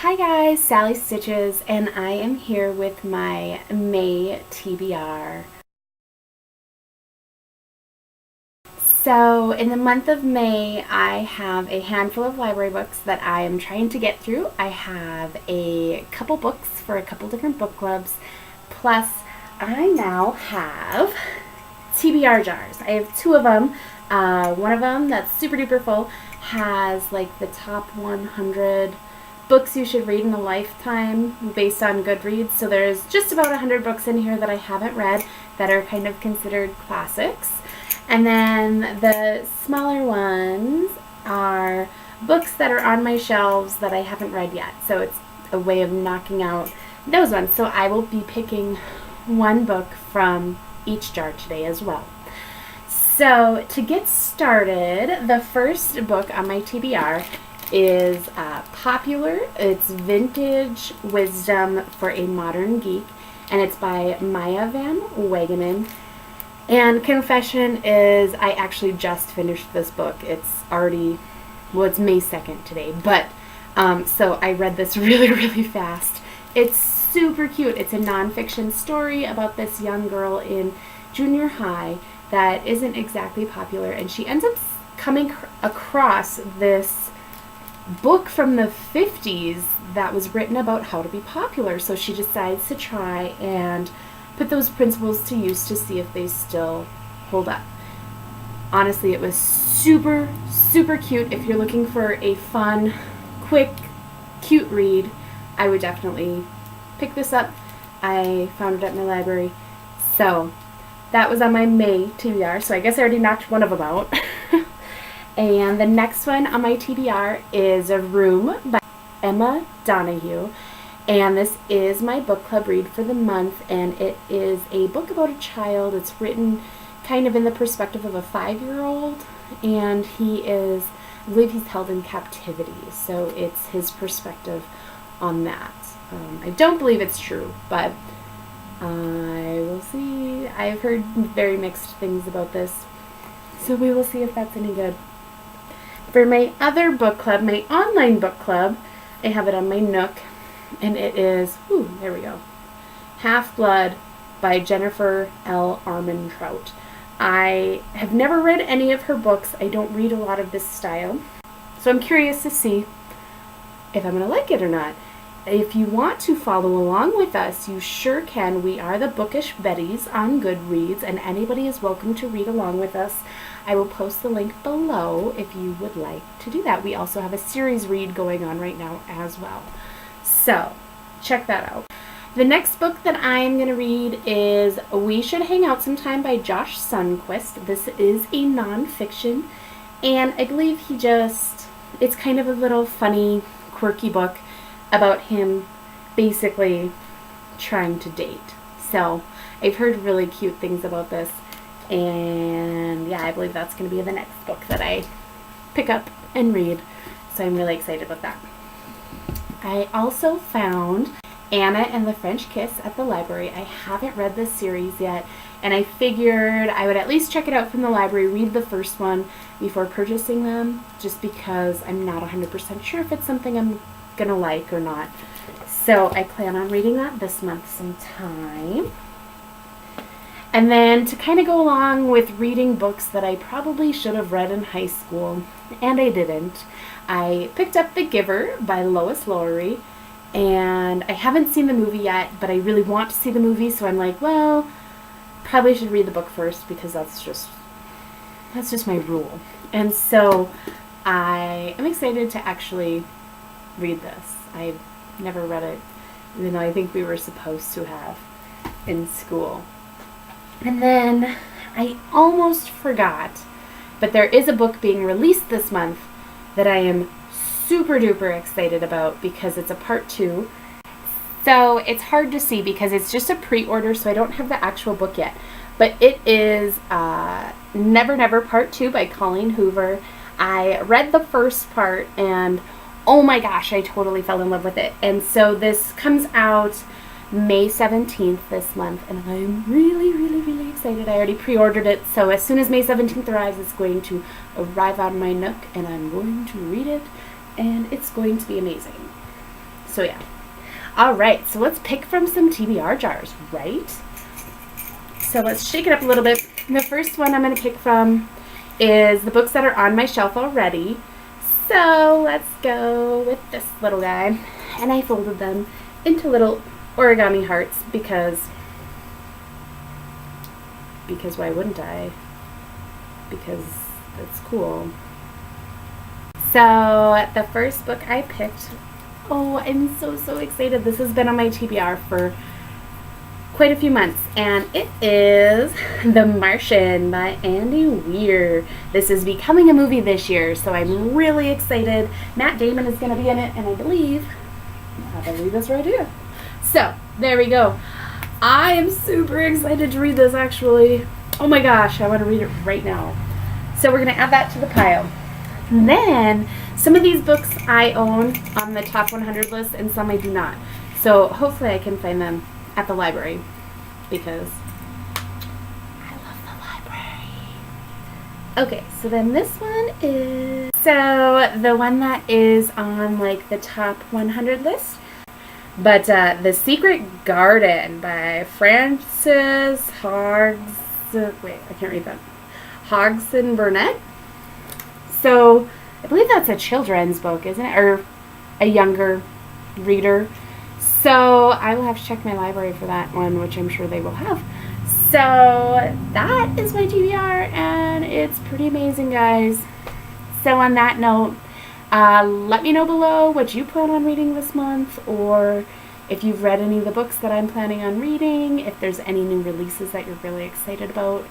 Hi guys, Sally Stitches, and I am here with my May TBR. So in the month of May, I have a handful of library books that I am trying to get through. I have a couple books for a couple different book clubs, plus I now have TBR jars. I have two of them. One of them that's super duper full has like the top 100 books you should read in a lifetime based on Goodreads. So there's just about 100 books in here that I haven't read that are kind of considered classics. And then the smaller ones are books that are on my shelves that I haven't read yet. So it's a way of knocking out those ones. So I will be picking one book from each jar today as well. So to get started, the first book on my TBR is popular. It's Vintage Wisdom for a Modern Geek, and it's by Maya Van Wagenen. And confession is I actually just finished this book. It's already, it's May 2nd today, but so I read this really fast. It's super cute. It's a nonfiction story about this young girl in junior high that isn't exactly popular, and she ends up coming across this book from the 50s that was written about how to be popular. So she decides to try and put those principles to use to see if they still hold up. Honestly, it was super cute. If you're looking for a fun, quick, cute read, I would definitely pick this up. I found it at my library. So that was on my May TBR, so I guess I already knocked one of them out. And the next one on my TBR is A Room by Emma Donahue. And this is my book club read for the month, and it is a book about a child. It's written kind of in the perspective of a 5-year-old, and I believe he's held in captivity. So it's his perspective on that. I don't believe it's true, but I will see. I've heard very mixed things about this, so we will see if that's any good. For my other book club, my online book club, I have it on my Nook, and it is, there we go, Half-Blood by Jennifer L. Armentrout. I have never read any of her books. I don't read a lot of this style, so I'm curious to see if I'm going to like it or not. If you want to follow along with us, you sure can. We are the Bookish Betties on Goodreads, and anybody is welcome to read along with us. I will post the link below if you would like to do that. We also have a series read going on right now as well. So, check that out. The next book that I'm going to read is We Should Hang Out Sometime by Josh Sundquist. This is a nonfiction, and I believe it's kind of a little funny, quirky book about him basically trying to date. So I've heard really cute things about this, and yeah, I believe that's going to be the next book that I pick up and read. So I'm really excited about that. I also found Anna and the French Kiss at the library. I haven't read this series yet, and I figured I would at least check it out from the library, read the first one before purchasing them, just because I'm not 100% sure if it's something I'm gonna like or not. So I plan on reading that this month sometime. And then to kind of go along with reading books that I probably should have read in high school, and I didn't, I picked up The Giver by Lois Lowry, and I haven't seen the movie yet, but I really want to see the movie, so I'm like, well, probably should read the book first, because that's just my rule. And so I am excited to actually read this. I've never read it, even though I think we were supposed to have in school. And then I almost forgot, but there is a book being released this month that I am super duper excited about because it's a part 2. So it's hard to see because it's just a pre-order, so I don't have the actual book yet. But it is Never Never Part 2 by Colleen Hoover. I read the first part, and oh my gosh, I totally fell in love with it. And so this comes out May 17th this month, and I'm really excited. I already pre-ordered it, so as soon as May 17th arrives, it's going to arrive on my Nook, and I'm going to read it, and it's going to be amazing. So yeah. All right, so let's pick from some TBR jars, right? So let's shake it up a little bit. The first one I'm going to pick from is the books that are on my shelf already. So let's go with this little guy. And I folded them into little origami hearts because why wouldn't I? Because it's cool. So the first book I picked, oh, I'm so excited. This has been on my TBR for quite a few months, and it is The Martian by Andy Weir. This is becoming a movie this year, so I'm really excited. Matt Damon is going to be in it, and I believe that's right here. So there we go. I am super excited to read this, actually. Oh my gosh, I want to read it right now. So we're going to add that to the pile. And then some of these books I own on the top 100 list, and some I do not. So hopefully I can find them at the library, because I love the library. Okay, so then this one is, so the one that is on like the top 100 list, but The Secret Garden by Frances Hoggs, wait, I can't read that, Hodgson Burnett. So I believe that's a children's book, isn't it? Or a younger reader. So I will have to check my library for that one, which I'm sure they will have. So that is my TBR, and it's pretty amazing, guys. So on that note, let me know below what you plan on reading this month, or if you've read any of the books that I'm planning on reading, if there's any new releases that you're really excited about.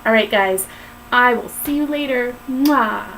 Alright guys, I will see you later. Mwah!